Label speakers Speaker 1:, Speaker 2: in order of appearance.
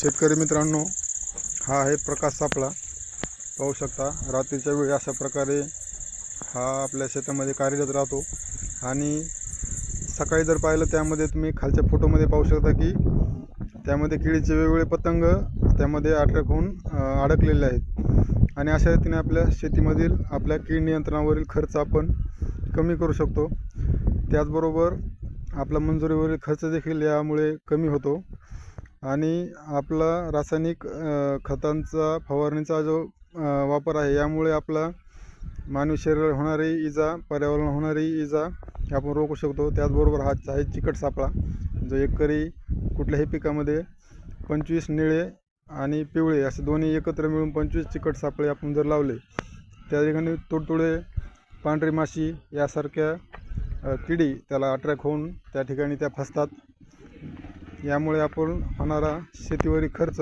Speaker 1: शेतकरी मित्रांनो, हा आहे प्रकाश सापळा. पाहू शकता रात्रीच्या वेळी अशा प्रकारे हा आपल्या शेतामध्ये कार्यरत राहतो. आणि सकाळी जर पाहिलं त्यामध्ये तुम्ही खालच्या फोटोमध्ये पाहू शकता की त्यामध्ये किडीचे वेगवेगळे पतंग त्यामध्ये अट्रॅक्ट होऊन अडकलेले आहेत. आणि अशा रीतीने आपल्या शेतीमधील आपल्या कीड नियंत्रणावरील खर्च आपण कमी करू शकतो. त्याचबरोबर आपला मंजुरीवरील खर्च देखील यामुळे कमी होतो. आणि आपला रासायनिक खतांचा फवारणीचा जो वापर आहे यामुळे आपला मानवी शरीरावर होणारी इजा, पर्यावरणाला होणारी इजा आपण रोखू शकतो. त्याचबरोबर हा आहे चिकट सापळा, जो एकरी कुठल्याही पिकामध्ये 25 निळे आणि पिवळे असे दोन्ही एकत्र मिळून 25 चिकट सापळे आपण जर लावले, त्या ठिकाणी तुडतुडे, पांढरी माशी यासारख्या किडी त्याला अट्रॅक्ट होऊन त्या ठिकाणी त्या फसतात. यामुळे आपण होणारा शेतीवरील खर्च